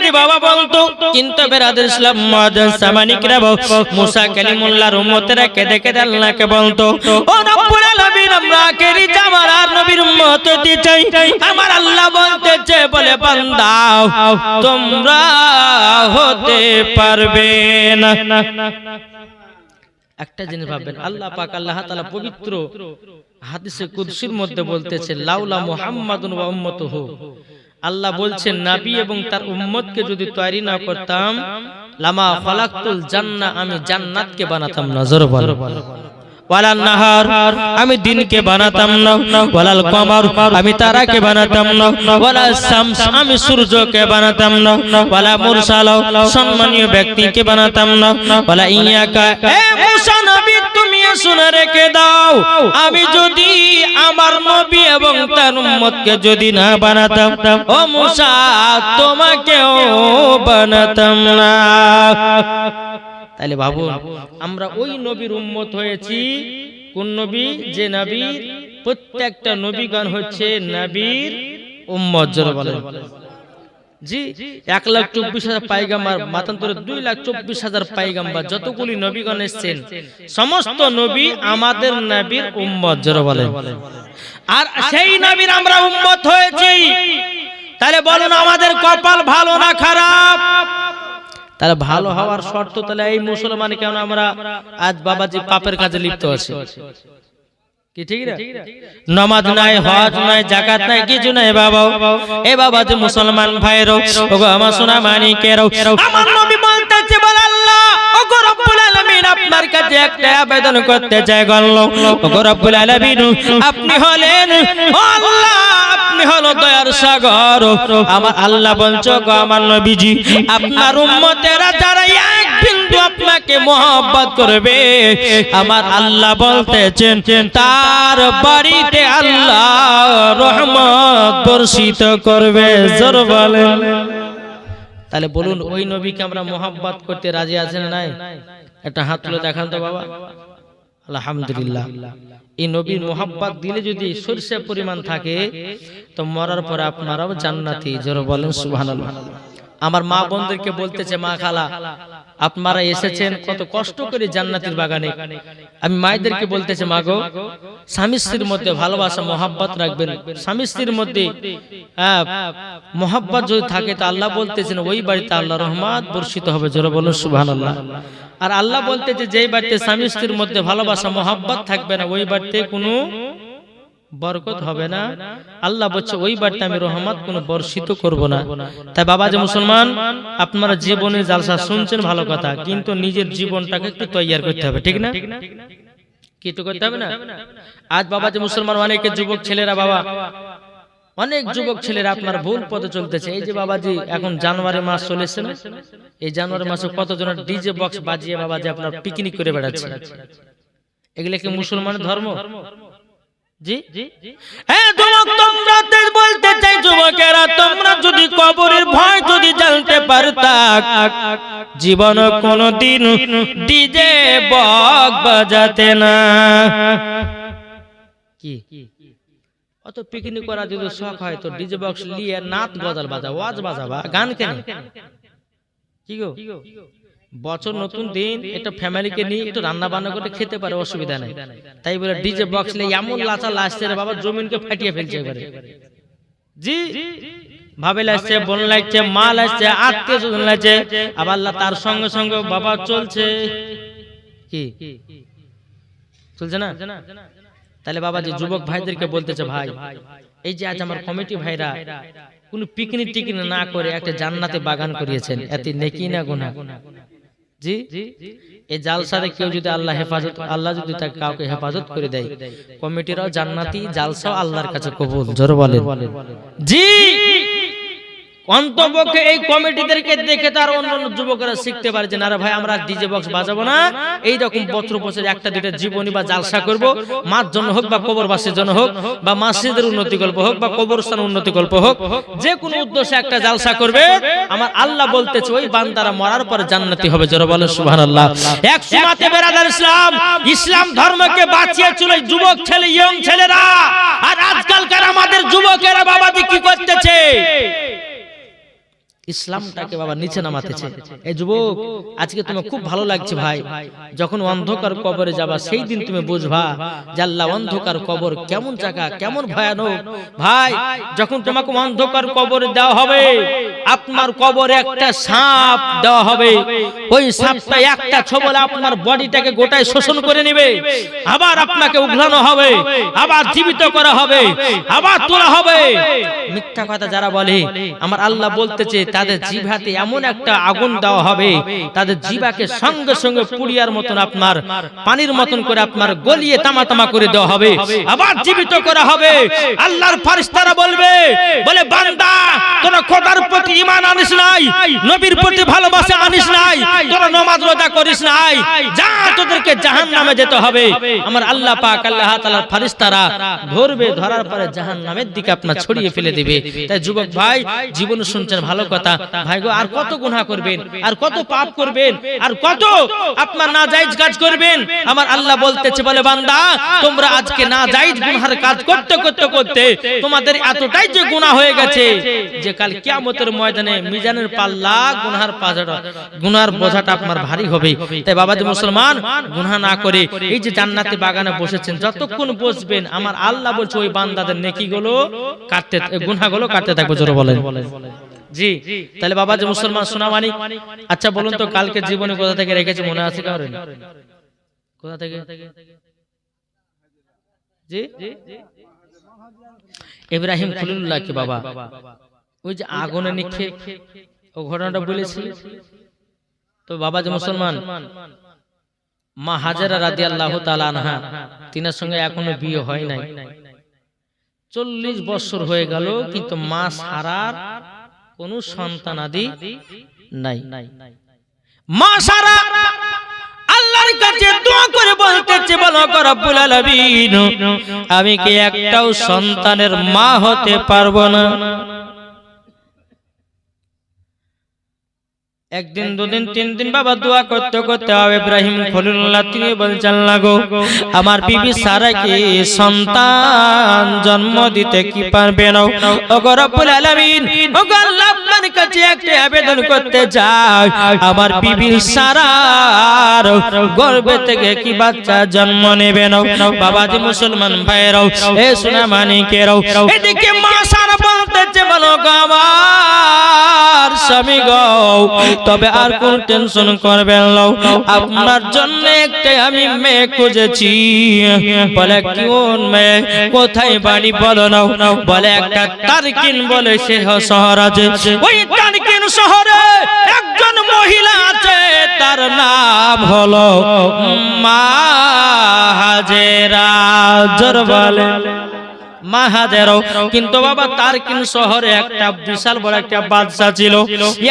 যদি বাবা বলতো, কিন্তু বেরাদর ইসলাম মুআজ্জাজ সামানিকরা মুসা কালিমুল্লাহর উম্মতেরা কেঁদে কেঁদে আল্লাহকে বলতো, ও রব্বুল আলামিন, আমরা আখেরি জামানার আর নবীর উম্মত হতে চাই। আমার আল্লাহ বলতেছে, বলে বান্দা তোমরা হতে পারবে না। একটা জিনিস ভাববেন, আল্লাহ পাক আল্লাহ তাআলা পবিত্র হাদিসে কুদসির মধ্যে বলতেছে, লাউলা মুহাম্মাদুন ওয়া উম্মতুহু, আল্লাহ বলছেন নবী এবং তার উম্মতকে যদি তৈরি না করতাম, লামা খালাকতুল জান্নাহ, আমি জান্নাতকে বানাতাম না। জোরে বলো। ওয়ালান নাহার, আমি দিনকে বানাতাম না। ওয়ালাল কমার, আমি তারাকে বানাতাম না। ওয়ালা শামস, আমি সূর্যকে বানাতাম না। ওয়ালা মুরসাল, সম্মানীয় ব্যক্তিকে বানাতাম না। ওয়ালা ইয়াকা, হে মুসা নবী, তুমি শুনে রেখে দাও, আমি যদি আমার নবী এবং তার উম্মতকে যদি না বানাতাম, ও মুসা তোমাকেও বানাতাম না। তাহলে ভাবুন, আমরা ওই নবীর উম্মত হয়েছি। কোন নবী? যে নবীর প্রত্যেকটা নবীগণ হচ্ছে নবীর উম্মত। জোরে বলেন। জি, 1,24,000 পায়গাম্বার, মাতান্তরে 2,24,000 পায়গাম্বার, যতগুলি নবীগণ এসেছেন, সমস্ত নবী আমাদের নবীর উম্মত। জোরে বলেন। আর সেই নবীর আমরা উম্মত হয়েছি। তাহলে বলুন, আমাদের কপাল ভালো না খারাপ? তাহলে ভালো হওয়ার শর্ত, তাহলে এই মুসলমান কেন আমরা আজ বাবাজি পাপের কাজে লিপ্ত আছি? কি ঠিক না? নামাজ নাই, হজ নাই, যাকাত নাই, কিছু নাই বাবা। এ বাবাজি মুসলমান ভাইরো, ওগো আমার সোনা মানিকেরো, আমার নবী বলতেছে, বল আল্লাহ, ওগো রব্বুল আলামিন, আপনার কাছে একটা আবেদন করতে চাই গো আল্লাহ। ওগো রব্বুল আলামিন, আপনি হলেন, ও আল্লাহ, আপনি হলো দয়ার সাগর। আমার আল্লাহ বলছো গো আমার নবীজি, আপনার উম্মতেরা যারা এক বিন্দু আপনাকে মহব্বত করবে, আমার আল্লাহ বলতেছেন তার বাড়িতে আল্লাহ রহমত বর্ষিত করবে। জোর বলেন। তাহলে বলুন, ওই নবীকে আমরা মহব্বত করতে রাজি আছেন না? একটা হাত তুলে দেখান তো বাবা। আলহামদুলিল্লাহ। এই নবীর মোহাব্বত দিলে যদি সরষে পরিমাণ থাকে, তো মরার পরে আপনারাও জান্নাতি। জোরে বলেন সুবহানাল্লাহ। আমার মা বোনদেরকে বলতেছে, মা খালা, আপনারা এসেছেন কত কষ্ট করে জান্নাতের বাগানে। আমি মায়েদেরকে বলতেছে, মা গো, স্বামী স্ত্রীর মধ্যে ভালোবাসা মোহাব্বত রাখবেন। স্বামী স্ত্রীর মধ্যে মোহাব্বত যদি থাকে, তো আল্লাহ বলতেছেন ওই বাড়িতে আল্লাহ রহমত বর্ষিত হবে। জোরে বলুন সুবহানাল্লাহ। আর আল্লাহ বলতেছে, যেই বাড়িতে স্বামী স্ত্রীর মধ্যে ভালোবাসা মোহাব্বত থাকবে না, ওই বাড়িতে কোনো বরকত হবে না। আল্লাহ বলছে ওই বাড়িতে আমি রহমত কোনো বর্ষিত করব না। তাই বাবা যে মুসলমান, আপনারা জীবনে জালসা শুনছেন ভালো কথা, কিন্তু নিজের জীবনটাকে একটু তৈয়ার করতে হবে, ঠিক না? কি তো করতে হবে না? আজ বাবা যে মুসলমান, অনেকে যুবক ছেলেরা, বাবা অনেক যুবক ছেলেরা আপনার ভুল পথে চলতেছে। এই যে বাবাজি এখন জানুয়ারি মাস চলেছে না, এই জানুয়ারি মাসে কতজনের ডিজে বক্স বাজিয়ে বাবাজি আপনার পিকনিক করে বেড়াচ্ছে। এগুলো কি মুসলমানের ধর্ম? জি, হ্যাঁ যুবক, তোমরা বলতে চাই, যুবকেরা, তোমরা যদি কবরের ভয় যদি জানতে পারতা, জীবন কোনদিন ডিজে বক্স বাজাতে না। কি অত পিকনিক করা যদি শখ হয়, তো ডিজে বক্স নিয়ে নাচ গজাল বাজা, ওয়াজ বাজাবা, গান কেন? কি গো, বছর নতুন দিন, একটা ফ্যামিলিকে নিয়ে একটু রান্না বান্না করে খেতে পারে, অসুবিধা নাই। তাই বলে ডিজে বক্স নিয়ে এমন লাচা লাচছে রে বাবা, জমিনকে ফাটিয়ে ফেলছে এবারে। জি, ভাবে লাগছে, বোন লাগছে, মা লাগছে, আত্মীয় স্বজন লাগছে, আবার তার সঙ্গে সঙ্গে বাবা চলছে। কি চলছে না? তাহলে বাবা যে যুবক ভাইদেরকে বলতেছে, ভাই, এই যে আজ আমার কমিটি ভাইরা কোন পিকনিক টিকনিক না করে একটা জান্নাতে বাগান করিয়েছেন, এতে নেকি না গুনাহ? জি, এই জালসারে কেউ যদি আল্লাহ হেফাজত, আল্লাহ যদি তাকে কাউকে হেফাজত করে দেয়, কমিটিরাও জান্নাতি, জালসাও আল্লাহর কাছে কবুল। জোরে বলেন জি। অন্তপক্ষে এই কমিটিদেরকে দেখে তার অন্যান্য যুবকেরা শিখতে পারে যে না রে ভাই, আমরা ডিজে বক্স বাজাবো না, এইরকম বছর বছর একটা দুইটা জীবনী বা জালসা করব, মার জন্য হোক বা কবরবাসীর জন্য হোক বা মসজিদের উন্নতি গল্প হোক বা কবরস্থান উন্নতি গল্প হোক, যে কোনো উদ্দেশ্যে একটা জালসা করবে, আমার আল্লাহ বলতেছে ওই বান্দারা মরার পরে জান্নাতি হবে। জোরে বলো সুবহানাল্লাহ। এক সুমাতে বেরাদার ইসলাম, ইসলাম ধর্মকে বাঁচিয়েছিল যুবক ছেলে, ইয়ং ছেলেরা। আর আজকালকার আমাদের যুবকেরা বাবাজি কি করতেছে? ইসলামটাকে বাবা নিচে নামাতেছে। এই যুবক, আজকে তোমার খুব ভালো লাগছে ভাই, যখন অন্ধকার কবরে যাবা সেই দিন তুমি বুঝবা যে আল্লাহ অন্ধকার কবর কেমন জায়গা, কেমন ভয়ানক। ভাই, যখন তোমাকে অন্ধকার কবরে দেওয়া হবে, আপনার কবরে একটা সাপ দেওয়া হবে, ওই সাপটা একটা ছোবলে আপনার বডিটাকে গোটায় শোষণ করে নেবে, আবার আপনাকে উঘলানো হবে, আবার জীবিত করা হবে, আবার তোলা হবে। মিথ্যা কথা যারা বলে, আমার আল্লাহ বলতেছে তাদের জিভাতে এমন একটা আগুন দেওয়া হবে, তাদের জিভাকে সঙ্গে সঙ্গে পুড়িয়ার মতন আপনার পানির মতন করে আপনার গলিয়ে তামা তামা করে দেওয়া হবে, আবার জীবিত করা হবে। আল্লাহর ফেরেশতারা বলবে, বলে বান্দা তোরা খোদার প্রতি ঈমান আনিস নাই, নবীর প্রতি ভালোবাসা আনিস নাই, তোরা নামাজ রোজা করিস নাই, যা তোদেরকে জাহান্নামে যেতে হবে। আমার আল্লাহ পাক আল্লাহ তাআলার ফেরেশতারা ধরবে, ধরার পরে জাহান্নামের দিকে আপনার ছড়িয়ে ফেলে দিবে। তাই যুবক ভাই, জীবন শুনছেন ভালো কথা ভাই গো, আর কত গুনাহ করবেন, আর কত পাপ করবেন, আর কত আপনার নাজায়েজ কাজ করবেন। আমার আল্লাহ বলতেছে, বলে বান্দা তোমরা আজকে নাজায়েজ গুনাহের কাজ করতে করতে করতে তোমাদের এতটাই যে গুনাহ হয়ে গেছে যে কাল কিয়ামতের ময়দানে মিজানের পাল্লা গুনার বোঝাটা আপনার ভারী হবে। তাই বাবাজি মুসলমান, গুনাহ না করে এই যে জান্নাতি বাগানে বসেছেন, যতক্ষণ বসবেন আমার আল্লাহ বলছে ওই বান্দাদের নেকিগুলো কাটতে, গুনাহগুলো কাটতে থাকবে। জোরে বলেন জি। তাহলে বাবাজি মুসলমান শোনা মানি। আচ্ছা বলুন তো, কালকে জীবনে কোথা থেকে রেখেছি মনে আছে কারণ? কোথা থেকে? জি, ইব্রাহিম খলিলুল্লাহ কি বাবা ওই যে আগুনে নিক্ষেপ, ও ঘটনাটা বলেছি তো। বাবাজি মুসলমান, মা হাজেরা রাদিয়াল্লাহু তাআলা আনহা, তিনার সঙ্গে এখনো বিয়ে হয় নাই, 40 বছর হয়ে গেল, কিন্তু মা সারার কোন সন্তানাদি নাই। মা সারা আল্লাহর কাছে দোয়া করে বলতেছে, বলো রব্বুল আলামিন আমি কি একটাও সন্তানের মা হতে পারবো না? একদিন, দুদিন, 3 দিন বাবা দোয়া করতে করতে ইব্রাহিম খলিলুল্লাহ তিনি বলছেন, লাগো আমার বিবি সারা কি সন্তান জন্ম দিতে কি পারবে না? ওগো রব্বুল আলামিন, ওগো আল্লাহ আপনার কাছে একটা আবেদন করতে চাই, আমার বিবি সারার গর্ভে থেকে কি বাচ্চা জন্ম নেবে না? বাবাজি মুসলমান ভাইরাও, এ সোনা মানিকেরাও, এদিকে মা সারা বলতেছে, বলো গো আমার স্বামী গো, তবে আর কোন টেনশন করবেন না, আপনার জন্য একটা আমি মেয়ে খুঁজেছি। বলে কোন মেয়ে, কোথায় বাড়ি বলো না? বলে একটা তারকিন বলে সে শহর আছে, ওই তারকিন শহরে একজন মহিলা আছে, তার নাম হলো মা হাজেরা। জোর বলে মা হাজেরা। কিন্তু বাবা তারকিন শহরে একটা বিশাল বড় একটা বাদশা ছিল,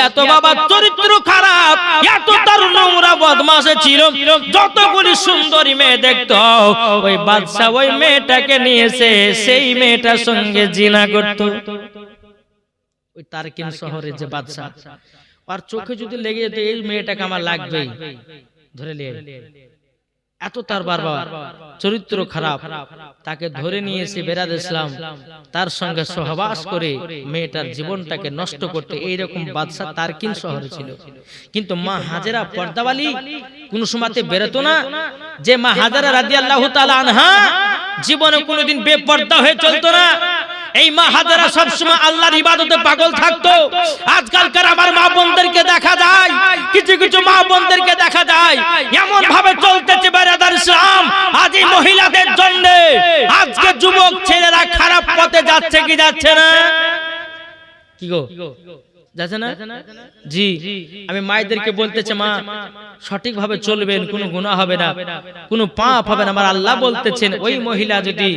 এত বাবা চরিত্র খারাপ, এত তার নোংরা বদমাশ ছিল, যতগুলি সুন্দরী মেয়ে দেখতো ওই বাদশা ওই মেয়েটাকে নিয়েছে, সেই মেয়েটার সঙ্গে জিনা করত। ওই তারকিন শহরের যে বাদশা, আর চোখে যদি লেগে যেত এই মেয়েটাকে আমার লাগবেই, ধরে নিয়ে, এত তার বাবা চরিত্র খারাপ, তাকে ধরে নিয়েছে বেরাদ ইসলাম, তার সঙ্গে সহবাস করে মেয়েটার জীবনটাকে নষ্ট করতে। এইরকম বাদশা তারকিন শহরে ছিল। কিন্তু মা হাজেরা পর্দাওয়ালি, কোন সময়তে বেরোতো না। যে মা হাজেরা রাদিয়াল্লাহু তাআলা আনহা জীবনে কোনোদিন বেপর্দা হয়ে চলতো না। এই মা হাজেরা সবসময় আল্লাহর ইবাদতে পাগল থাকতো। আজকালকার আমার মা বোনদেরকে দেখা যায়, কিছু কিছু মা বোনদেরকে দেখা যায় এমন ভাবে চলতেছে বেরাদার ইসলাম, আজ এই মহিলাদের জন্য আজকে যুবক ছেলেরা খারাপ পথে যাচ্ছে কি যাচ্ছে না? কি গো যাচ্ছে না? জি, আমি মায়েদেরকে বলতেছে, মা সঠিকভাবে চলবেন, কোনো গুনাহ হবে না, কোনো পাপ হবে না। আমার আল্লাহ বলতেছেন ওই মহিলা যদি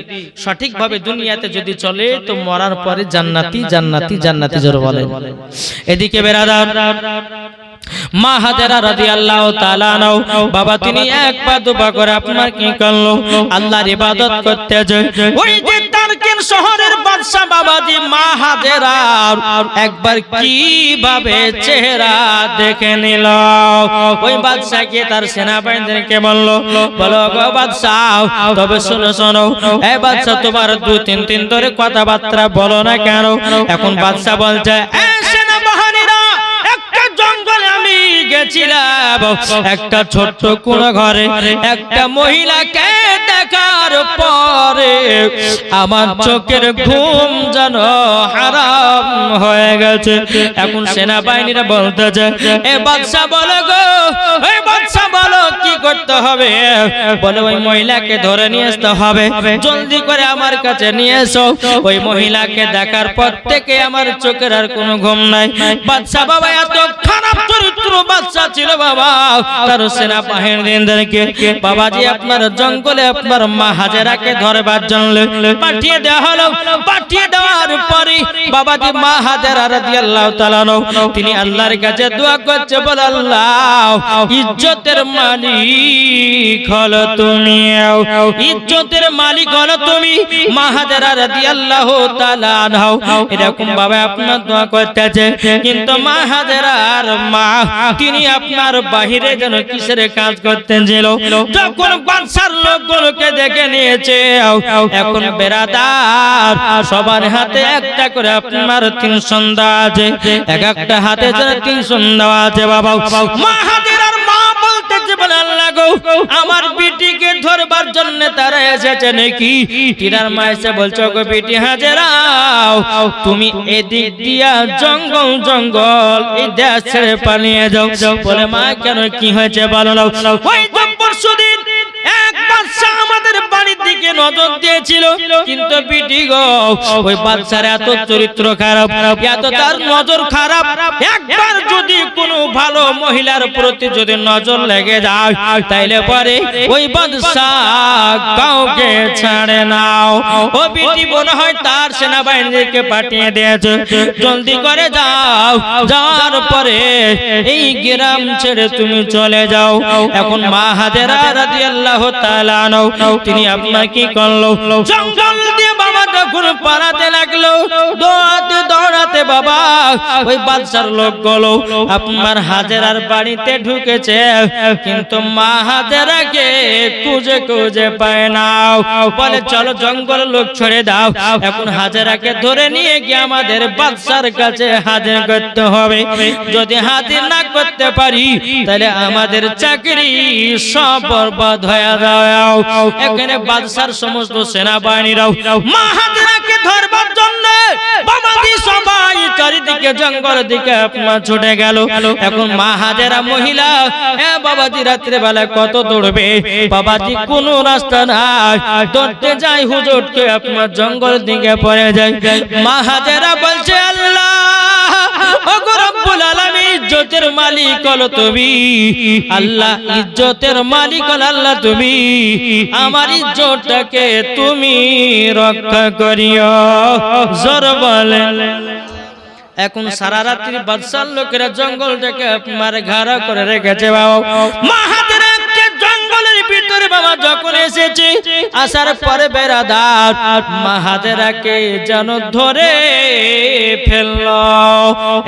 সঠিকভাবে দুনিয়াতে যদি চলে তো মরার পরে জান্নাতি জান্নাতি জান্নাতি। জোরে বলেন। এদিকে বেরাদার মা হাজেরা রাদিয়াল্লাহু তাআলা আনহা, বাবা তিনি একবার দুবার করে আপনার কি করলো, আল্লাহর ইবাদত করতে যায়। ওই যে তারকিন শহরের বাদশা বাবাজি মা হাজেরা একবার কিভাবে চেহারা দেখে নিল। ওই বাদশা কে তার সেনাবাহিনীদেরকে বললো, বলো গো বাদশা, তবে শোনো শোনো, এই বাদশা তোমার 2-3 দিন ধরে কথাবার্তা বলো না কেন? এখন বাদশা বলছে, এই সেনাবাহিনীরা গেছিলাম একটা ছোট্ট কোন ঘরে একটা মহিলাকে দেখার পরে আমার চোখের ঘুম যেন হারাম হয়ে গেছে। এখন সেনাবাহিনীরা বলতেছে, এ বাদশা বলো গো, এই বাদশা বলো কি করতে হবে? বলে ওই মহিলাকে ধরে নিয়ে আসতে হবে, জলদি করে আমার কাছে নিয়ে এসো। ওই মহিলাকে দেখার পর থেকে আমার চোখের আর কোনো ঘুম নাই। বাদশা বাবা এত খারাপ চরিত্র বাদশা ছিল বাবা, তার সেনাবাহিনীদেরকে বাবাজি আপনার জঙ্গলে আপনার মা হাজেরাকে ধরবার জন্য পাঠিয়ে দেওয়া হলো। পাঠিয়ে দেওয়ার পরে বাবাজি মা হাজেরা রাদিয়াল্লাহু তাআলা তিনি আল্লাহর কাছে দোয়া করছে, বলে আল্লাহ ইজ্জতের মালিক হলো তুমি, ইজ্জতের মালিক হলো তুমি। মা হাজেরা রাদিয়াল্লাহু তাআলা এরকম ভাবে আপনার দোয়া করতেছে। কিন্তু মা হাজেরার মা তিনি আপনার বাহিরে যেন কিসের কাজ করতেন ছিল। যখন বাদশার লোকগুলোকে দেখে নিয়েছে, এখন বেরাদার সবার হাতে একটা করে আপনার 3 সন্ধ্যা আছে, এক একটা হাতে যেন 3 সন্ধ্যা আছে বাবা। মা হাজেরার মা বলতেছে, বলে আল্লাহ গো আমার বিটিকে ধরবার জন্য তারা এসেছে নাকি? টিনার মা এসে বলছো, গো বিটি হাজেরা তুমি এদিক দিয়া জঙ্গল জঙ্গল এই দেশ ছেড়ে পালিয়ে যাও। বলে মা কেন, কি হয়েছে বলো। ওই তো পরশুদিন এক বাদশা আমাদের বাড়ির দিকে নজর দিয়েছিল, কিন্তু বিটি গো ওই বাদশার এত চরিত্র খারাপ, এত তার নজর খারাপ, একবার যদি কোনো ভালো মহিলার প্রতি যদি নজর লেগে যায় তাইলে পরে ওই বাদশা কাউকে ছাড়ে নাও। ও বিটি মনে হয় তার সেনাবাহিনীকে পাঠিয়ে দিয়েছে, জলদি করে যাও, যাওয়ার পরে এই গ্রাম ছেড়ে তুমি চলে যাও। এখন মা হাজেরা রাদিয়াল্লাহু তাআলা তিনি আপনার কি করলো, জঙ্গল দিয়ে বাবা যখন পালাতে লাগলো, দৌড়াতে দৌড়াতে বাবা ওই বাদশার লোকগুলো আপনার হাজেরার বাড়িতে ঢুকেছে, কিন্তু মা হাজেরাকে খুঁজে খুঁজে পায় না। বলে চলো জঙ্গল লোক ছেড়ে দাও, এখন হাজেরাকে ধরে নিয়ে গিয়ে আমাদের বাদশার কাছে হাজির করতে হবে। যদি হাজির না করতে পারি তাহলে আমাদের চাকরি সব বরবাদ হয়ে যাও। এখানে বাদশার সমস্ত সেনাবাহিনীরাও মা হাজেরাকে ধরবার জন্য বাবাজি সবাই চারিদিকে জঙ্গল দিকে আপনার ছুটে গেল। এখন মা হাজেরা মহিলা বাবাজি রাত্রে বেলা কত দৌড়বে, বাবাজি কোনো রাস্তা নাই, দৌড়তে যায় হুজুরকে আপনার জঙ্গল দিকে পড়ে যায়। মা হাজেরা বলছে, আল্লাহ ওগো রব্বুল আলামিন ইজ্জতের মালিক হলো তুমি, আল্লাহ ইজ্জতের মালিক হলো আল্লাহ তুমি, আমার ইজ্জতটাকে তুমি রক্ষা করিও। জোর বলেন। এখন সারা রাত্রি বাদশার লোকেরা জঙ্গলটাকে আপনার ঘেরা করে রেখেছে বাবা। মা হাজেরাকে জঙ্গলের ভিতরে বাবা যখন এসেছে, আসার পরে বেরাদার মা হাজেরাকে যেন ধরে ফেললো।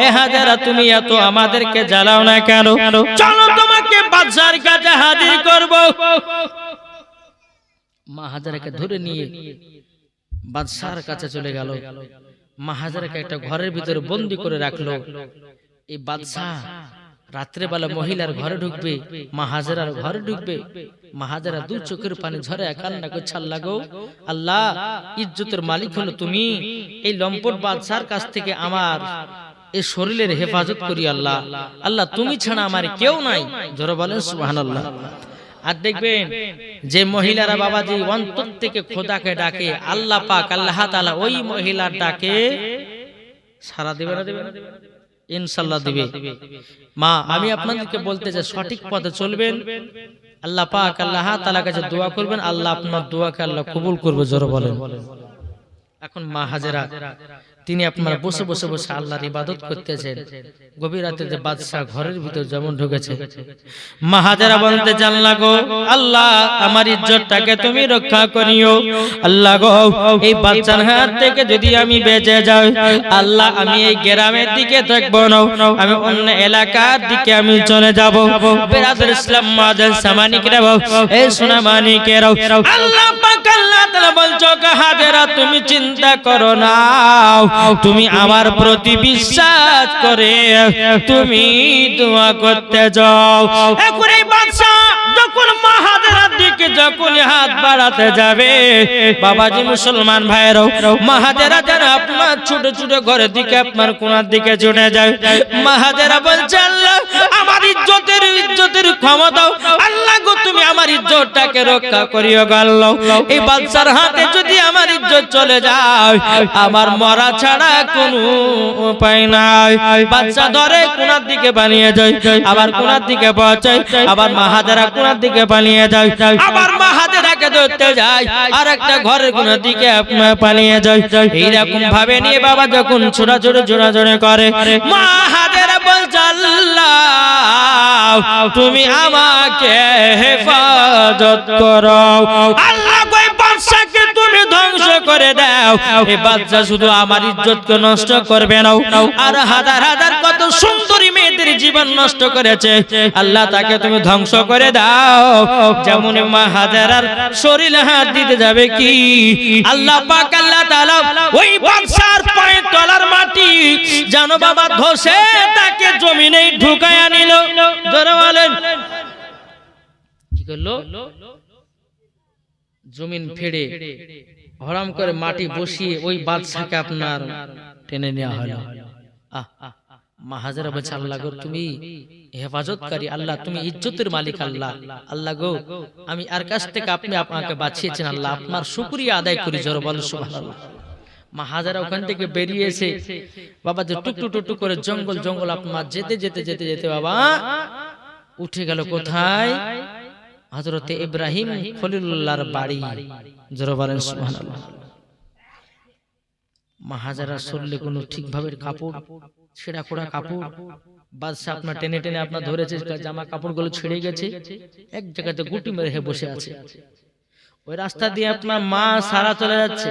এ হাজেরা তুমি এত আমাদেরকে জ্বালাও না কেন, চলো তোমাকে বাদশার কাছে হাজির করব। মা হাজেরাকে ধরে নিয়ে বাদশার কাছে চলে গেল। মা হাজেরাকে একটা ঘরের ভিতরে বন্দি করে রাখলো। এই বাদশাহ রাত্রে বেলা মহিলার ঘরে ঢুকবে, মা হাজেরার ঘরে ঢুকবে। মা হাজেরা দু চোখের পানি ঝরে কান্না করছে, আল্লাহ গো আল্লাহ ইজ্জতের মালিক হলো তুমি, এই লম্পট বাদশার কাছ থেকে আমার এই শরীরের হেফাজত করি আল্লাহ, আল্লাহ তুমি ছাড়া আমার কেউ নাই। জোরে বলেন সুবহানাল্লাহ। আর দেখবেন যে মহিলারা বাবাজি অন্তর থেকে খোদাকে ডাকে, আল্লাহ পাক আল্লাহ তাআলা ওই মহিলার ডাকে সাড়া দেবে না, দেবে না? ইনশাআল্লাহ দিবে। মা আমি আপনাদেরকে বলতে চাই সঠিক পথে চলবেন, আল্লাহ পাক আল্লাহ তাআলার কাছে দোয়া করবেন, আল্লাহ আপনার দোয়াকে আল্লাহ কবুল করবে। জোরে বলেন। এখন মা হাজেরা তিনি আপনার বসে বসে বসে আল্লাহর ইবাদত করতেছেন। গভীর রাতে যে বাদশা ঘরের ভিতর যেমন ঢুকেছে, মা হাজেরা বলতে জানলা গো আল্লাহ আমার ইজ্জতটাকে তুমি রক্ষা করিও। আল্লাহ গো এই বাদশার হাত থেকে যদি আমি বেঁচে যাই, আল্লাহ আমি এই গ্রামের দিকে থাকবো না, আমি অন্য এলাকার দিকে আমি চলে যাব। বেরাদুল ইসলাম মাদাল সামানিকরা এই সোনা মানিকেরাও আল্লাহ পাক আল্লাহ তাআলা বলছো হাজেরা তুমি চিন্তা করো না, তুমি আমার প্রতি বিশ্বাস করে তুমি দোয়া করতে যাও। এখন এই বাদশা যখন মা হাজেরার দিকে যখন হাত বাড়াতে যাবে, বাবাজি মুসলমান ভাইরাও, মা হাজেরা যেন আপনার ছোট ছোট ঘরের দিকে আপনার কোনার দিকে ছুটে যায়। মা হাজেরা বলছে, আল্লাহ আমার ইজ্জতের ক্ষমতা, আল্লাহ গো তুমি আমার ইজ্জতটাকে রক্ষা করিও গো আল্লাহ। এই বাদশার হাতে যদি আমার ইজ্জত চলে যায়, আমার মরা ছাড়া কোনো উপায় নাই। বাদশা ধরে কোনার দিকে পালিয়ে যায়, আবার কোনার দিকে পৌঁছায়, আবার মা হাজেরা কোনার দিকে পালিয়ে যায়, আবার মা হাজেরাকে ধরতে যায়, আর একটা ঘরের কোনার দিকে আপনার পালিয়ে যায়। এইরকম ভাবে নিয়ে বাবা যখন ছোড়াছড়ি করে, মা হাজেরা বলছে, আল্লাহ তুমি আমাকে হেফাজত করো, আল্লাহ ওই বাদশাকে তুমি ধ্বংস করে দাও। এই বাদশা শুধু আমার ইজ্জতকে নষ্ট করবে না, আর হাজার হাজার কত সুন্দরী মেয়েদের জীবন নষ্ট করেছে, আল্লাহ তাকে তুমি ধ্বংস করে দাও। যেমন মা হাজেরার শরীরে হাত দিতে যাবে কি, আল্লাহ পাক আল্লাহ তাআলা ওই বাদশার পায়ের তলার মাটি জানো বাবা ধসে তাকে জমিনে ঢুকায়া নিল। জোরে বলেন কি করলো? জমিন ফেড়ে হরাম করে মাটি বসিয়ে ওই বাদশাকে আপনার টেনে নেওয়া হলো। মা হাজেরা বলছে, আল্লাহ গো তুমি হেফাজতকারী, আল্লাহ তুমি ইজ্জতের মালিক, আল্লাহ আল্লাহ গো আমি আর কাছ থেকে আপনি আমাকে বাঁচিয়েছেন, আল্লাহ আপনার শুকরিয়া আদায় করি। জোরে বলো সুবহানাল্লাহ। মা হাজেরা ওখান থেকে বেরিয়ে এসে বাবা যে টুকটুক করে জঙ্গল আপনার যেতে যেতে যেতে যেতে বাবা উঠে গেল কোথায়? হযরতে ইব্রাহিম খলিলুল্লাহর বাড়ি। জোরে বলেন সুবহানাল্লাহ। মা হাজেরার শরীরে কোনো ঠিকভাবে কাপড়, ছেঁড়া খোড়া কাপড়, বাদশা আপনার টেনে টেনে আপনার ধরেছে, জামা কাপড়গুলো ছিঁড়ে গেছে, এক জায়গাতে গুটি মেরে বসে আছে। ওই রাস্তা দিয়ে আপনার মা সারা চলে যাচ্ছে।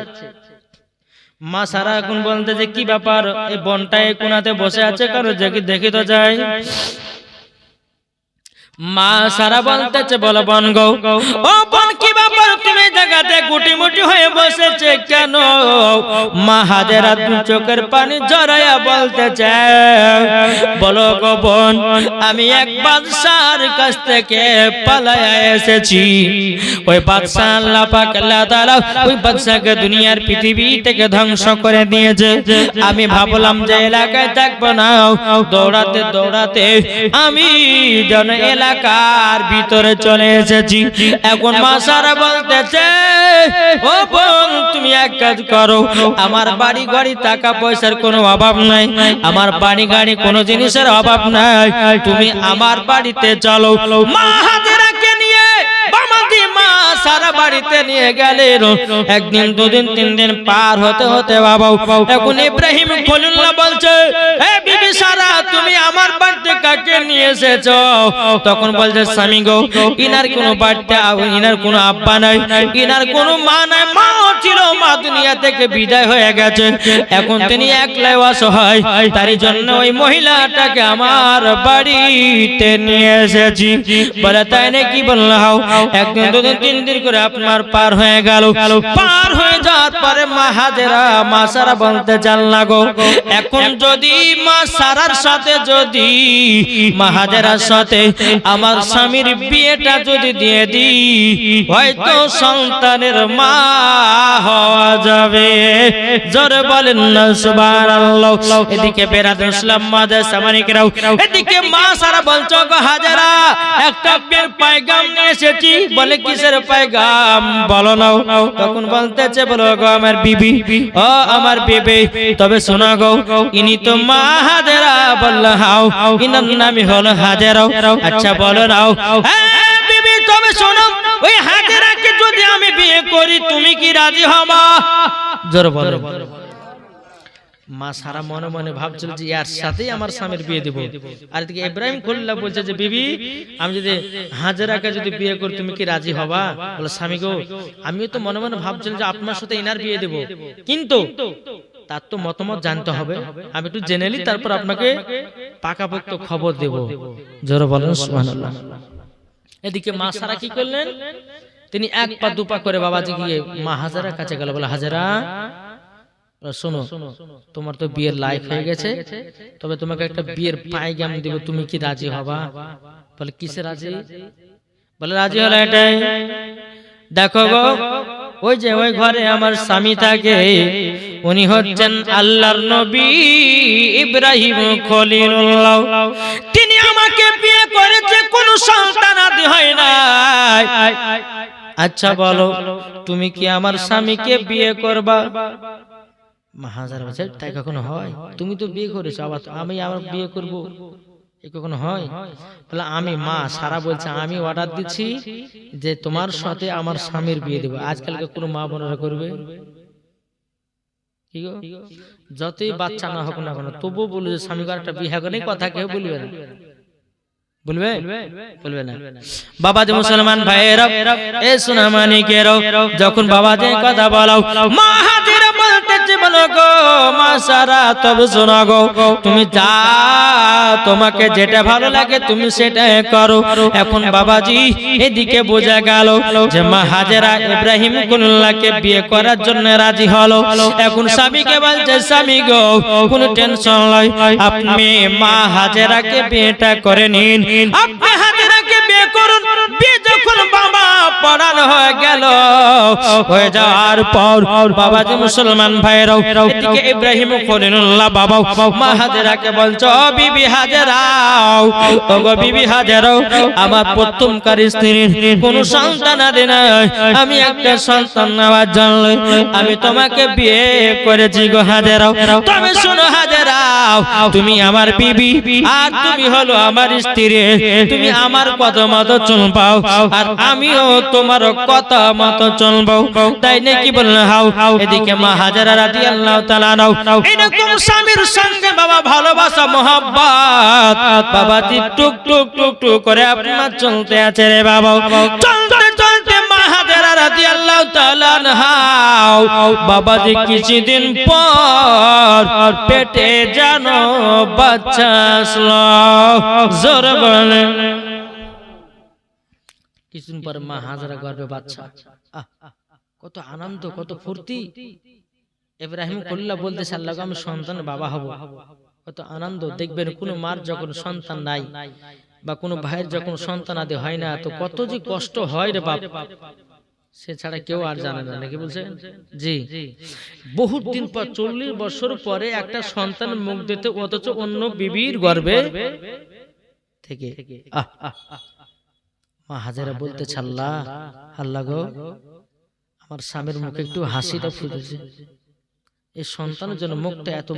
মা সারা এখন বলতে যে কি ব্যাপার, এই বনটায় কোনাতে বসে আছে, কারো দেখি তো যায়। মা সারা বলতেছে, বলো বন গো, ও বন কি ব্যাপার, তুমি জায়গাতে গুটি মুটি হয়ে বসেছে কেন? মা হাজেরা দু চোখের পানি জড়াইয়া বলতেছে, বলো গো বন, আমি এক বাদশার কাছ থেকে পালায়া এসেছি। ওই বাদশা আল্লাহ পাক আল্লাহ তাআলা ওই বাদশাকে দুনিয়ার পৃথিবী থেকে ধ্বংস করে দিয়েছে। আমি ভাবলাম যে এলাকায় থাকবো না, দৌড়াতে দৌড়াতে আমি যেন এলাকার ভিতরে চলে এসেছি। এখন মা সারা বলতেছে, ও বোন তুমি এক কাজ করো, আমার বাড়ি গাড়ি টাকা পয়সার কোনো অভাব নাই, আমার বাড়ি গাড়ি কোনো জিনিসের অভাব নাই, তুমি আমার বাড়িতে চলো। মা হাজেরাকে নিয়ে বামাদি মা সারা বাড়িতে নিয়ে গেলেন। একদিন দুদিন তিন দিন পার হতে হতে বাবা এখন ইব্রাহিম খলিলুল্লাহ বলছে, এ বিবি সারা তুমি আমার বাড়িতে কাকে নিয়ে এসেছো? তখন বলছে, স্বামী গো ইনার কোনো বাড়িতে ইনার কোনো আব্বা নাই, ইনার কোনো মা নাই, মা ছিল, মা দুনিয়া থেকে বিদায় হয়ে গেছে, এখন তিনি একলাই অসহায়, তারই জন্য ওই মহিলাটাকে আমার বাড়িতে নিয়ে এসেছি। বলে তাই নাকি? বললাম একদিন দুদিন তিন দিন করে আপনার পার হয়ে গেল। পার হয়ে যাওয়ার পরে মা হাজেরা মা সারা বলতে চাল না গো, এখন যদি মা সারার সাথে যদি মা হাজেরার সাথে আমার স্বামীর বিয়েটা যদি দিয়ে দিই, হয়তো সন্তানের মা হওয়া যাবে। জোরে বলেন না সুবহানাল্লাহ। এদিকে বেরাদ ইসলাম মাদার সামানিকরাও, এদিকে মা সারা বলছো গো হাজেরা একটা পয়গাম নিয়ে এসেছি। বলে কিসের পয়গাম বলো না? তখন বলতেছে, বলো গো আমার বিবি, ও আমার বিবি, তবে শোনা গো ইনি তো মা হাজেরা। বললো হাও, ইনার নামই হলো হাজেরা। আচ্ছা বলো নাও। হ্যাঁ বিবি তবে শোনো, ওই হাজেরাকে যদি আমি বিয়ে করি তুমি কি রাজি হবা? জোরে বলো। মা সারা মনে মনে ভাবছিল যে এর সাথেই আমার স্বামীর বিয়ে দেব। আর এদিকে ইব্রাহিম খলিলুল্লাহ বলছে যে বিবি আমি যদি হাজেরাকে যদি বিয়ে করি তুমি কি রাজি হবা? বলে স্বামী গো আমিও তো মনে মনে ভাবছিলাম যে আপনার সাথে ইনার বিয়ে দেব, কিন্তু তার তো মতামত জানতে হবে, আমি একটু জেনে নিই তারপর আপনাকে পাকাপোক্ত খবর দেব। জোরে বলেন সুবহানাল্লাহ। এদিকে মা সারা কি করলেন, তিনি এক পা দুপা করে বাবাজি গিয়ে মা হাজেরার কাছে গেল। বলে হাজেরা শোনো, তোমার তো বিয়ের লাইফ হয়ে গেছে, তবে তোমাকে একটা বিয়ের পায়গাম দেব, তুমি কি রাজি হবা? বলে কিসে রাজি? বলে রাজি হলো এটাই, দেখো গো ওই যে ওই ঘরে আমার স্বামী থাকে, উনি হচ্ছেন আল্লাহর নবী ইব্রাহিম খলিলুল্লাহ। তিনি আমাকে বিয়ে করেছে, কোনো সন্তান আদি হয় না। আচ্ছা বলো, তুমি কি আমার স্বামীকে বিয়ে করবা? হাজার বছর তাই কখনো হয়? তুমি তো বিয়ে করেছো, আবার আমি আবার বিয়ে করব, এ কখনো হয়? বলে আমি মা সারা বলছে, আমি অর্ডার দিচ্ছি যে তোমার সাথে আমার স্বামীর বিয়ে দেবো। আজকালকে কোনো মা বোনেরা করবে? যতই বাচ্চা না হোক না কেন, তবুও বলবে যে স্বামী একটা বিয়ে করে, কথা কেউ বলবে না, বলবে বলবে না। বাবা যে মুসলমান ভাইয়েরা, এ সোনা মানিকেরাও, যখন বাবা যে কথা বলো, মা হাজিরা বলতেছে, বলো গো মা সারা, তবে শোনা গো, তুমি যা তোমাকে যেটা ভালো লাগে তুমি সেটাই করো। এখন বাবাজি এদিকে বোঝা গেল যে মা হাজেরা ইব্রাহিম খলিলুল্লাহকে বিয়ে করার জন্য রাজি হলো। এখন স্বামীকে বলছে, স্বামী গো কোনো টেনশন নয়, আপনি মা হাজেরাকে বিয়েটা করে নিন, আপনি হাজেরাকে বিয়ে করুন। বিয়ে যখন বাবা পড়ানো হয়ে গেল, হয়ে যাওয়ার পর বাবাজি মুসলমান ভাইরাও, এদিকে ইব্রাহিম খলিলুল্লাহ বাবা মা হাজেরাকে বলছো, বিবি হাজেরাও, ওগো বিবি হাজেরাও, আমার প্রথমকার স্ত্রীর কোন সন্তান আদি নাই, আমি একটা সন্তান নেওয়ার জন্য আমি তোমাকে বিয়ে করেছি গো হাজেরাও। তবে শোনো হাজেরাও, তুমি আমার বিবি আর তুমি হলো আমার স্ত্রী, তুমি আমার কথা মতো চলবাও আর আমিও তোমার কথা মতো চলবো, তাই নাকি বললেন? হাও। এদিকে মা হাজেরা রাদিয়াল্লাহু তাআলা নাও, এরকম স্বামীর সঙ্গে বাবা ভালোবাসা মহব্বত বাবাজি টুক টুক টুক টুক করে আপনার চলতে আছে রে বাবা। চলতে চলতে মা হাজেরা রাদিয়াল্লাহু তাআলা আনহা বাবাজি কিছুদিন পর পেটে জানো বাচ্চা আসলো, জোর বলে কিছুদিন পর মা হাজেরা গর্ভে বাচ্চা। কত আনন্দ, কত ফুর্তি। ইব্রাহিম খলিলুল্লাহ বলতেছে, আল্লাহ আমি সন্তানের বাবা হব। কত আনন্দ। দেখবেন কোন মার যখন সন্তান নাই বা কোন ভাইয়ের যখন সন্তান আদি হয় না, তো কত যে কষ্ট হয় রে বাপ, সে ছাড়া কেউ আর জানে না, নাকি বলছে? জি, বহুত দিন পর 40 বছর পরে একটা সন্তান মুখ দিতে, অথচ অন্য বিবির গর্ভে থেকে। মা হাজেরা বলতেছে, আল্লাহ আল্লাহ গো, আমার স্বামীর মুখে একটু হাসিটা ফুটেছে, এই সন্তানের জন্য মুখটা এত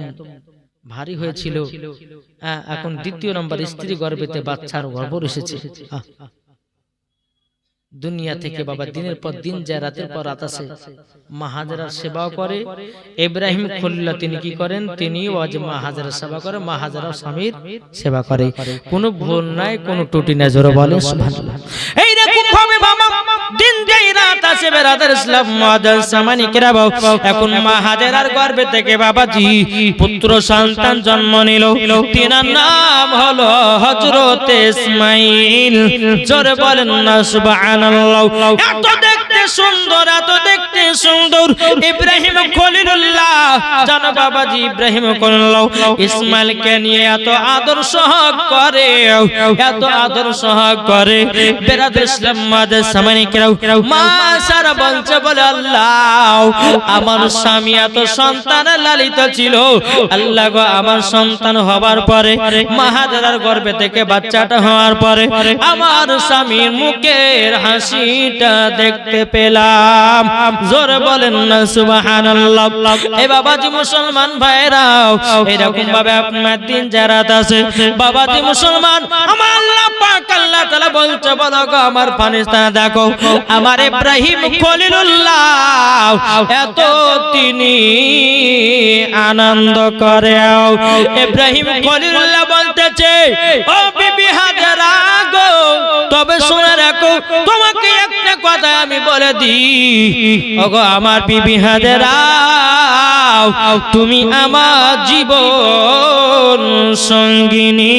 ভারী হয়েছিল, এখন দ্বিতীয় নম্বর স্ত্রী গর্ভেতে বাচ্চার গর্ভ এসেছে। দুনিয়া থেকে বাবা দিনের পর দিন যায়, রাতের পর রাত আসে, মা হাজেরার সেবাও করে। ইব্রাহিম খলিলুল্লাহ তিনি কি করেন? তিনিও আজ মা হাজেরার সেবা করে, মা হাজেরার স্বামীর সেবা করে, কোনো ভুল নাই, কোনো ত্রুটি নাই, জোরে বলে সুবহানাল্লাহ। এইরকম ভাবে বাবা দিন যায় রাত আসে, বেরাদার ইসলাম মুআজ্জাজ সামানি কেরাম, এখন মা হাজেরার গর্ভে থেকে বাবাজি পুত্র সন্তান জন্ম নিল, তিনার নাম হলো হযরত ইসমাঈল, জোরে বলেন না সুবহানাল্লাহ। এত দেখতে সুন্দর, এত দেখতে সুন্দর ইব্রাহিম খলিলুল্লাহ, জানো বাবাজি ইব্রাহিম খলিলুল্লাহ ইসমাইলকে নিয়ে এত আদর সহগ করে, এত আদর সহগ করে। বেরাদার ইসলাম মুআজ্জাজ সামানি কেরাম, মা সারা বলছে, বলে আল্লাহ আমার স্বামী এত সন্তান লালিত ছিল, আল্লাহ গো আমার সন্তান হবার পরে, মা হাজেরার গর্ভে থেকে বাচ্চাটা হওয়ার পরে আমার স্বামীর মুখের হাসিটা দেখতে পেলাম, জোরে বলেন না সুবহানাল্লাহ। এ বাবাজি মুসলমান ভাইরাও, এরকম ভাবে আপনার দিন জারাত আছে বাবাজি মুসলমান, আমার আল্লাহ পাক আল্লাহ তাআলা বলছে, বলো গো আমার ফারিস্তারা দেখো, আমার ইব্রাহিম খলিলুল্লাহ এত তিনি আনন্দ করে। ইব্রাহিম খলিলুল্লাহ বলতেছে, ও বিবি হাজেরা গো, তবে শুনে রাখো, তোমাকে একটা কথা আমি বলে দিই, ওগো আমার বিবি হাজেরা, তুমি আমার জীবন সঙ্গিনী,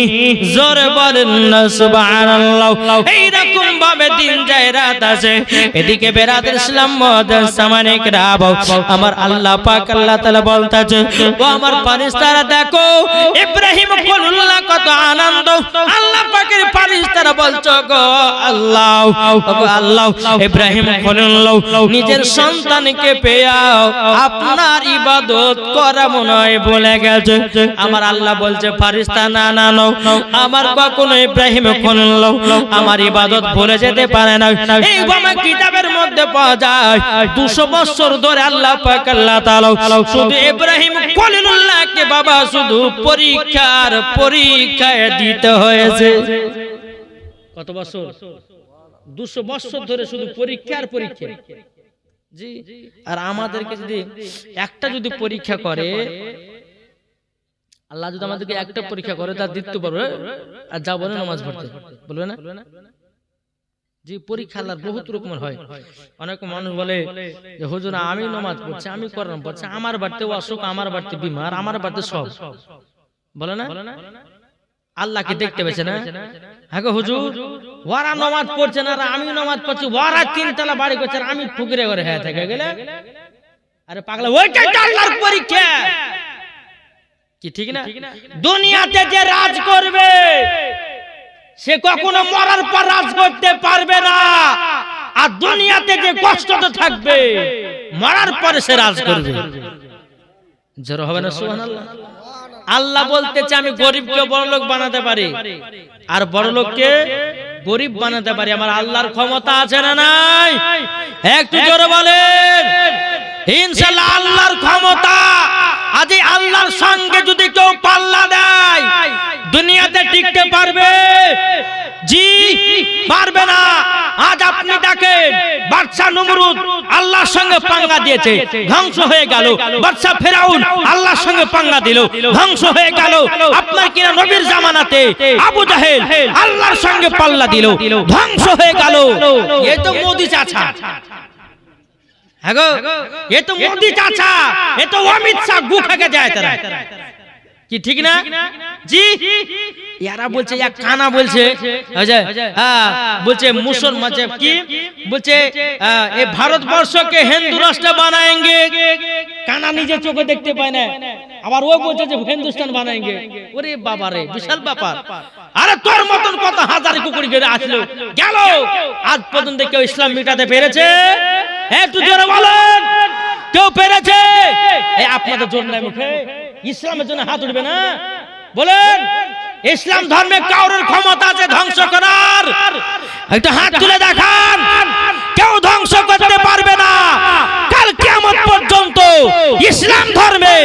জোরে বলেন না সুবহানাল্লাহ। এইরকম ভাবে ভাবে দিন যায় রাত আসে এদিকে বেরাদুল ইসলাম মুআজ্জাজ সামানিক রাব আমার আল্লাহ পাক আল্লাহ তাআলা বলতাছে ও আমার ফেরেশতারা দেখো ইব্রাহিম খলিলুল্লাহ কত আনন্দ আল্লাহ পাকের ফেরেশতারা বলছো গো আল্লাহ ওগো আল্লাহ ইব্রাহিম খলিলুল্লাহ নিজের সন্তানকে পেয়ে আপনার ইবাদত করা মনে হয় ভুলে গেছে আমার আল্লাহ বলছে ফেরেশতা না না না আমার কখনো ইব্রাহিম খলিলুল্লাহ আমার ইবাদত ভুলে যেতে পারে না এই আমার কিতাবের মধ্যে পাওয়া যায় 200 বছর ধরে আল্লাহ পাক আল্লাহ তাআলা শুধু ইব্রাহিম খলিলুল্লাহকে বাবা শুধু পরীক্ষায় দিতে হয়েছে কত বছর 200 বছর ধরে শুধু পরীক্ষা জি আর আমাদেরকে যদি একটা যদি পরীক্ষা করে আল্লাহ যদি আমাদেরকে একটা পরীক্ষা করে তার দিতে পারবে আর যা বলে নামাজ পড়তে বলবে না জি পরীক্ষা আল্লাহর বহুত রকমের হয় অনেক মানুষ বলে যে হুজুর আমি নামাজ পড়ছি আমি কোরআন পড়ছি আমার বাড়িতে অসুখ আমার বাড়িতে বিমার আমার বাড়িতে সব বলে না আল্লাহকে দেখতে পেয়েছে না হ্যাঁ হুজুর ওরা নামাজ পড়ছে না আর আমি নামাজ পড়ছি ওরা 3 তলা বাড়ি করছে আর আমি ফুকরে করে হয়ে থেকে গেলে আরে পাগলা ওইটাই তো আল্লাহর পরীক্ষা কি ঠিক না দুনিয়াতে যে রাজ করবে সে কখনো মরার পর রাজ করতে পারবে না আর দুনিয়াতে যে কষ্টতে থাকবে মরার পরে সে রাজ করবে জোর হবে না সুবহানাল্লাহ আল্লাহ বলতেছে আমি গরিবকে বড়লোক বানাতে পারি আর বড়লোককে গরিব বানাতে পারি আমার আল্লাহর ক্ষমতা আছে না নাই একটু জোরে বলেন ইনশাআল্লাহ আল্লাহর ক্ষমতা আজ আল্লাহর সঙ্গে যদি কেউ পাল্লা দেয় দুনিয়াতে টিকতে পারবে জি পারবে না আজ আপনি দেখেন বাদশা নমরুদ আল্লাহর সঙ্গে পাঙ্গা দিয়েছে ধ্বংস হয়ে গেল বাদশা ফেরাউন আল্লাহর সঙ্গে পাঙ্গা দিল ধ্বংস হয়ে গেল আপনার কিনা নবীর জামানাতে আবু জাহেল আল্লাহর সঙ্গে পাল্লা দিল ধ্বংস হয়ে গেল এই তো মোদি চাচা হ্যাঁ গো এ তো মোদি চাচা এ তো অমিত শাহ গুখাকে যায় তারা কি ঠিক না জি ইয়ারা বলছে এক কানা বলছে হ্যাঁ বলছে মুসলমান কি বলছে এই ভারতবর্ষকে হিন্দু রাষ্ট্র বানাएंगे কানা নিজে চোখে দেখতে পায় না আবার ও বলছে যে হিন্দুস্তান বানাएंगे ওরে বাবা রে বিশাল ব্যাপার আরে তোর মতন কত হাজার কুকুরি করে আসলো গেল আজ পর্যন্ত কেউ ইসলাম মিটাতে পেরেছে একটু জোরে বলেন কেউ পেরেছে এই আপনাদের জোর নাই মুখে ইসলামের জন্য হাত উঠবে না বলেন ইসলাম ধর্মে কারোর ক্ষমতা আছে ধ্বংস করার একটা হাত তুলে দেখান কেউ ধ্বংস করতে পারবে না কাল কিয়ামত পর্যন্ত ইসলাম ধর্মে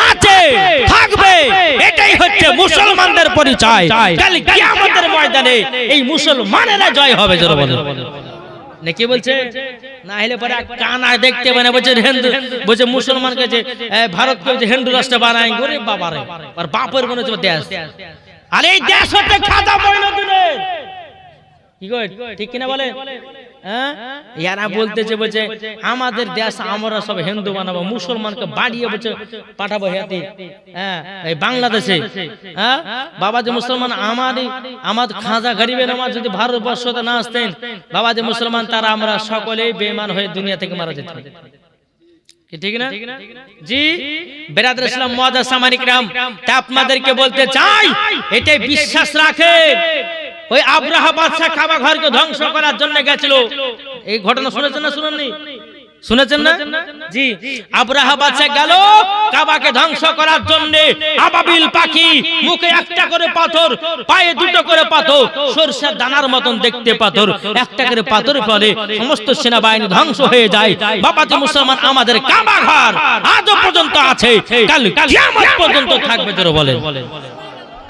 আছে থাকবে এটাই হচ্ছে মুসলমানদের পরিচয় কাল কিয়ামতের ময়দানে এই মুসলমানেরা জয় হবে জোরে বলেন নাকি বলছে না হলে পরে কানা দেখতে মানে বলছে হিন্দু বলছে মুসলমানকে যে ভারতকে যে হিন্দু রাষ্ট্র বানাएंगे ওরে বাবা রে আর বাপের মনে হচ্ছে দেশ আর এই দেশ হচ্ছে খাজা মঈনুদ্দিনের কি কই ঠিক কিনা বলে হ্যাঁ ইয়ারা বলতেছে বলছে আমাদের দেশ আমরা সব হিন্দু বানাবো মুসলমানকে বাড়িয়ে বলছে পাঠাবো হেতে হ্যাঁ এই বাংলাদেশে হ্যাঁ বাবা যে মুসলমান আমার খাজা গরিবের নামাজ যদি ভারতবর্ষতে না আসতেন বাবা যে মুসলমান তারা আমরা সকলেই বেঈমান হয়ে দুনিয়া থেকে মারা যেতাম ঠিক না জি বেরাদুল ইসলাম মুআজ্জাজ সামানিক রাম তা আপনাদেরকে বলতে চাই এটাই বিশ্বাস রাখেন ওই আব্রাহা বাদশা কাবা ঘরকে ধ্বংস করার জন্য গেছিল এই ঘটনা শুনেছেন না শুনেননি শুনেছেন না জি আব্রাহা বাদশা গেল কাবাকে ধ্বংস করার জন্য আবাবিল পাখি মুখে একটা করে পাথর পায়ে দুটো করে পাথর সরষের দানার মতন দেখতে পাথর একটা করে পাথর ফলে সমস্ত সেনাবাহিনী ধ্বংস হয়ে যায় বাবাজি মুসলমান আমাদের কাবা ঘর আজও পর্যন্ত আছে কাল কিয়ামত পর্যন্ত থাকবে জোরে বলেন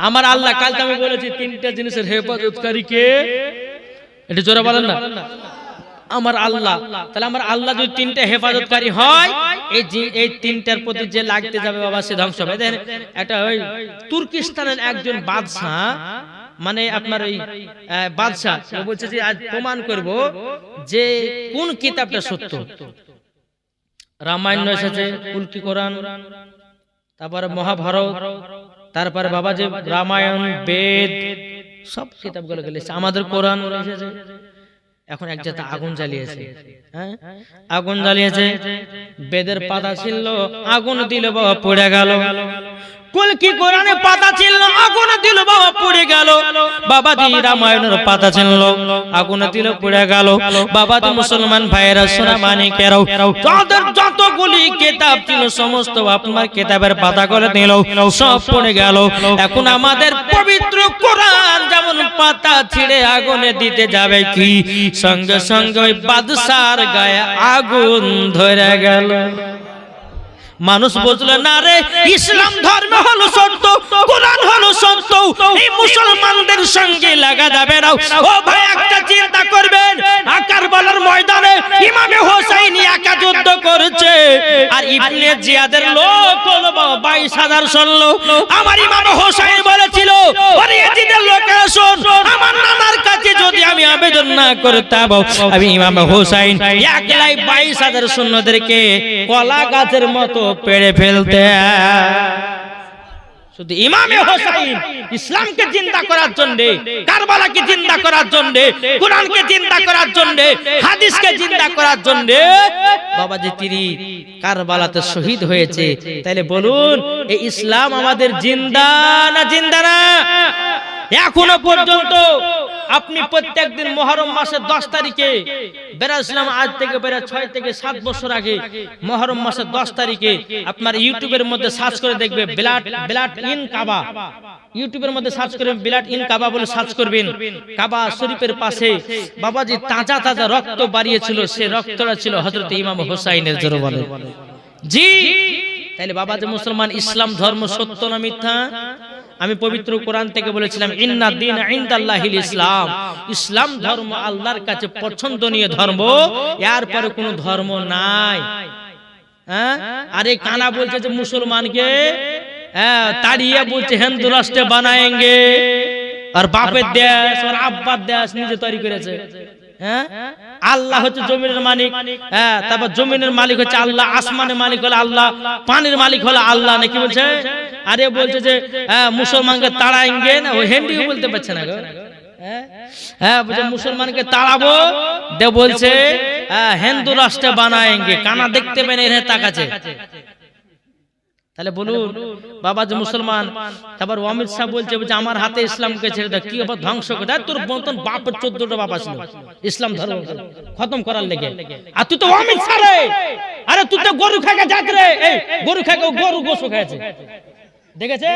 আমার আল্লাহ কালকে আমি বলেছি তিনটা জিনিসের হেফাজতকারী কে এটা জোরে বলেন না আমার আল্লাহ তাহলে আমার আল্লাহ যদি তিনটা হেফাজতকারী হয় এই তিনটার প্রতি যে লাগতে যাবে বাবা সে ধ্বংস হবে দেখেন একটা ওই তুর্কিস্তানের একজন বাদশা মানে আপনার ওই বাদশা ও বলছে যে আজ প্রমাণ করব যে কোন কিতাবটা সত্য রামায়ণ এসেছে কুলকি কোরআন তারপরে মহাভারত তারপরে বাবা যে রামায়ণ বেদ সব কিতাবগুলো গেছে আমাদের কোরআন এসেছে এখন এক জায়গায় আগুন জ্বালিয়েছে, হ্যাঁ আগুন জ্বালিয়েছে, বেদের পাতা ছিল, আগুন দিল বাবা পড়ে গেল। কলকি কোরআনে পাতা ছিল, আগুন দিল বাবা পড়ে গেল। বাবাজি রামায়ণের পাতা ছিল, আগুন দিল পড়ে গেল। বাবাজি মুসলমান ভাইয়েরা সোনা মানিকেরাও, যাদের যতগুলি কিতাব ছিল সমস্ত আপনার কিতাবের পাতা করে দিল, সব পড়ে গেল। এখন আমাদের পবিত্র কোরআন যেমন পাতা ছিঁড়ে আগুনে দিতে যাবে, কি সঙ্গে সঙ্গে ওই বাদশার গায়ে আগুন ধরে গেল। মানুষ বুঝলো না রে, ইসলাম ধর্ম হলো সত্য, কোরআন হলো সত্য, এই মুসলমানদের সঙ্গে লাগা যাবে না। ও ভাই একটা চিন্তা করবেন, কারবালার ময়দানে ইমামে হোসাইন একা যুদ্ধ করেছে, আর ইবনে জিয়াদের লোক হলো 22,000 সৈন্য। আমার ইমামে হোসাইন বলেছিল, ওরে ইয়াজিদের লোকেরা শোন, আমার নানার কাছে যদি আমি আবেদন না করতাম, আমি ইমামে হোসাইন একলাই 22,000 সৈন্যদেরকে কলা গাছের মতো পেড়ে ফেলতে। শুধু ইমামে হোসাইন ইসলামকে জিন্দা করার জন্য, কারবালাকে জিন্দা করার জন্য, কোরআনকে জিন্দা করার জন্য, হাদিসকে জিন্দা করার জন্য বাবাজি তিনি কারবালাতে শহীদ হয়েছে। তাইলে বলুন এই ইসলাম আমাদের জিন্দা না জিন্দা না? এখনো পর্যন্ত আপনি প্রত্যেকদিন মুহররম মাসের 10 তারিখে বেরাইছিলাম, আজ থেকে বেরা 6 থেকে 7 বছর আগে মুহররম মাসের 10 তারিখে আপনার ইউটিউবের মধ্যে সার্চ করে দেখবে ব্লাড ইন কাবা, ইউটিউবের মধ্যে সার্চ করবেন ব্লাড ইন কাবা বলে সার্চ করবেন। কাবা শরীফের পাশে বাবাজি তাজা তাজা রক্ত বাড়িয়েছিল, সে রক্তটা ছিল হযরত ইমাম হোসাইনের। জোরে বলে জি। তাহলে বাবাজি মুসলমান, ইসলাম ধর্ম সত্য না মিথ্যা? আমি পবিত্র কোরআন থেকে বলেছিলাম, ইন্না দীন ইনদাল্লাহিল ইসলাম, ইসলাম ধর্ম আল্লাহর কাছে পছন্দনীয় ধর্ম, এর পরে কোনো ধর্ম নাই। হ্যাঁ, আরে কানা বলছে যে মুসলমানকে তাড়িয়ে বলছে হিন্দু রাষ্ট্র বানায়েঙ্গে, আর বাপের দেশ আর আব্বার দেশ নিজে তৈরি করেছে। হ্যাঁ, আল্লাহ হচ্ছে জমিনের মালিক, হ্যাঁ তারপর জমিনের মালিক হচ্ছে আল্লাহ, আসমানের মালিক হলো আল্লাহ, পানির মালিক হলো আল্লাহ। নাকি বলছে? আরে বলছে যে মুসলমানকে তাড়াएंगे না, ও হিন্দিও বলতে পারছে না গো। হ্যাঁ বলছে মুসলমানকে তাড়াবো, দে বলছে হিন্দু রাষ্ট্র বানাएंगे। কানা দেখতে পেন এর তাকাচ্ছে। তাহলে বলুন বাবাজি মুসলমান, তারপর অমিত শাহ বলছে আমার হাতে ইসলামকে ছেড়ে দাও, কি আবার ধ্বংস করে দেয়? তোর মতন বাপের 14টা বাপ ছিল ইসলাম ধর্ম খতম করার লেগে, আর তুই তো অমিত শাহ রে। আরে তুই তো গরু খাকে যাক রে, এই গরু খাকে গরু গোশ খাইছে, দেখেছে?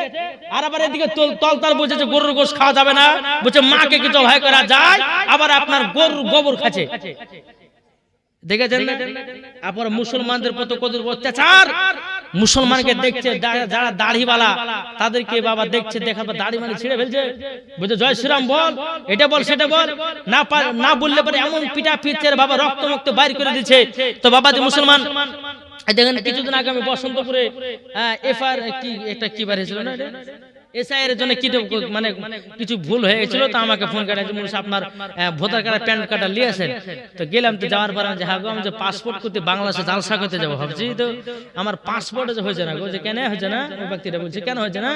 আর আবার এদিকে তলতাল বলছে যে গরুর গোশ খাওয়া যাবে না, বলছে মাকে কি জবাই করা যায়, আবার আপনার গরুর গোবর খাচ্ছে, দেখেছেন? আপনার মুসলমানদের প্রতি কত অত্যাচার। মুসলমানকে দেখছে যারা দাড়িওয়ালা, তাদেরকে বাবা দেখছে, দেখার পর দাড়ি মানে ছিঁড়ে ফেলছে, বলছে জয় শ্রীরাম বল, এটা বল সেটা বল, না বললে পরে এমন পিটা পিটছে বাবা, রক্ত মুক্ত বাইর করে দিচ্ছে। তো বাবা যে মুসলমান দেখেন, কিছুদিন আগে আমি বসন্তপুরে এফআর কি এটা কি বার হয়েছিল না, এসআইয়ের জন্য কি মানে কিছু ভুল হয়ে গেছিল, তো আমাকে ফোন করে আপনার ভোটার কার্ড প্যান কার্ডটা নিয়েছেন। তো গেলাম, তো যাওয়ার পর আমি আমি যে পাসপোর্ট করতে বাংলাদেশে জালসা করতে যাবো ভাবছি, তো আমার পাসপোর্ট হয়েছে না, বলছে কেন হয়েছে না? ওই ব্যক্তিটা বলছে কেন হয়েছে না?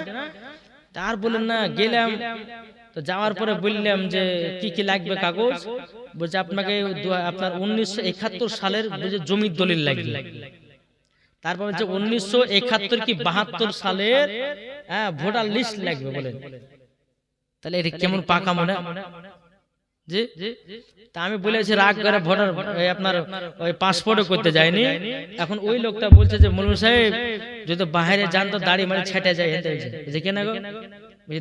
তার বললেন না, গেলাম তো যাওয়ার পরে বললাম যে কি কি লাগবে কাগজ, বলছে আপনাকে আপনার 1971 সালের জমির দলিল লাগবে। তারপর হচ্ছে 1971 কি 72 সালের ভোটার লিস্ট লাগবে বলেন। তাহলে এটা কেমন পাকা মনে জি? তা আমি বলেছি রাগ করে ভোটার আপনার ওই পাসপোর্টও করতে যায়নি। এখন ওই লোকটা বলছে যে মৌলভী সাহেব যদি বাইরে যান তো দাড়ি মারি ছেটে যায়, যে কেন গো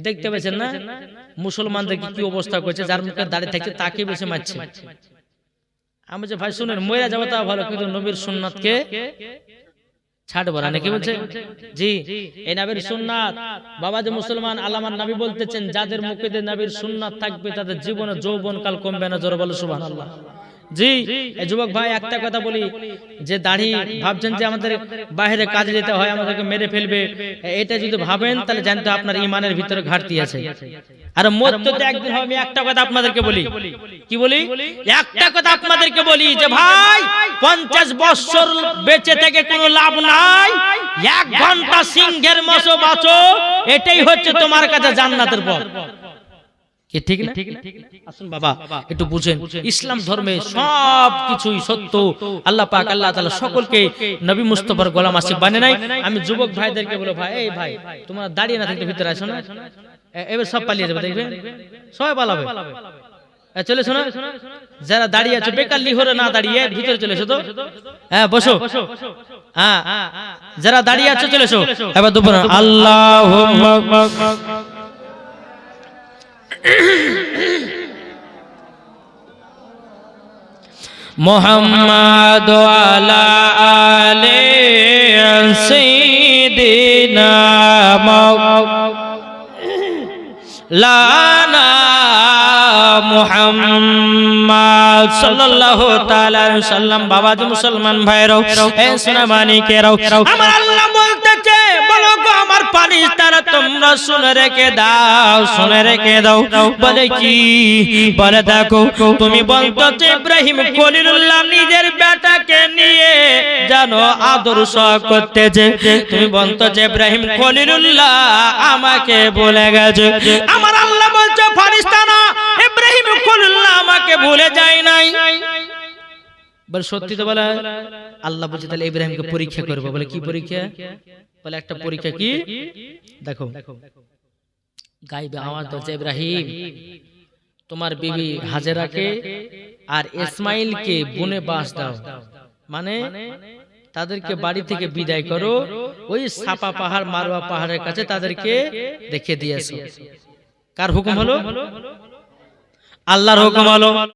দেখতে পেয়েছেন না মুসলমানদের কি অবস্থা করছে, যার মুখে দাড়ি থাকছে তাকে বেশি মারছে। আমি যে ভাই শুনেন, মরে যাবো তা ভালো, কিন্তু নবীর সুন্নাতকে ছাড়বো না। নাকি বলছে জি? এই নবীর সুন্নাত বাবাজি মুসলমান, আল্লামার নবী বলতেছেন যাদের মুখে নবীর সুন্নাত থাকবে তাদের জীবনে যৌবন কাল কমবে না। জোরে বলো সুবহানাল্লাহ। জি এই যুবক ভাই একটা কথা বলি, যে দাড়ি ভাবছেন যে আমাদের বাইরে কাজে যেতে হয়, আমাদেরকে মেরে ফেলবে, এটা যদি ভাবেন তাহলে জানতে আপনার ইমানের ভিতরে ঘাটতি আছে। আর মরতে একদিন হবে। আমি একটা কথা আপনাদেরকে বলি, কি বলি? একটা কথা আপনাদেরকে বলি যে ভাই 50 বছর বেঁচে থেকে কোনো লাভ নাই, 1 ঘন্টা সিংহের মতো বাঁচো, এটাই হচ্ছে তোমার কাছে জান্নাতের পথ। কি ঠিক না? আসুন বাবা একটু বুঝেন, ইসলাম ধর্মে সব কিছুই সত্য। আল্লাহ পাক আল্লাহ তাআলা সকলকে নবী মুস্তাফার গোলাম আসিফ বানায় নাই। আমি যুবক ভাইদেরকে বলো, ভাই এই ভাই তোমরা দাঁড়িয়ে না থাকতে ভিতরে আসো না, এবার সব পালিয়ে যাবে, দেখবে সবাই পালাবে। চলে শোনো, যারা দাঁড়িয়ে আছে বেকার লিহরে না দাঁড়িয়ে ভিতরে চলে এসো তো। হ্যাঁ বসো, হ্যাঁ যারা দাঁড়িয়ে আছো চলে এসো। এবার দুপুর আল্লাহুম্মা মুহাম্মাদ আলা আলি সাইয়্যিদিনা মাওলানা মুহাম্মদ সাল্লাল্লাহু তাআলা আলাইহি সাল্লাম। বাবাজি মুসলমান ভাইরাও, এ সোনা মানিকেরাও, আমার আল্লাহ বলতেছে, বলো গো আমার ফেরেশতারা তোমরা শুনে রেখে দাও, শুনে রেখে দাও। বলে কি? বলে দেখো তুমি বলতো যে ইব্রাহিম খলিলুল্লাহ নিজের বেটাকে নিয়ে জানো আদর্শ করতেছে, তুমি বলতো যে ইব্রাহিম খলিলুল্লাহ আমাকে বলে গেছে। আমার আল্লাহ বলছে ফেরেশতারা ইব্রাহিম খলিলুল্লাহ আমাকে ভুলে যায় নাই। বলে সত্যি তো? বলে আল্লাহ বলছে তাহলে ইব্রাহিমকে পরীক্ষা করব। বলে কি পরীক্ষা? বলে একটা পরীক্ষা কি দেখো, গায়েবে আওয়াজ দিচ্ছে, ইব্রাহিম তোমার বিবি হাজেরাকে আর ইসমাইলকে বনে বাস দাও, মানে তাদেরকে বাড়ি থেকে বিদায় করো, ওই সাপা পাহাড় মারওয়া পাহাড়ের কাছে তাদেরকে রেখে দিয়েছো। কার হুকুম হলো? আল্লাহর হুকুম হলো।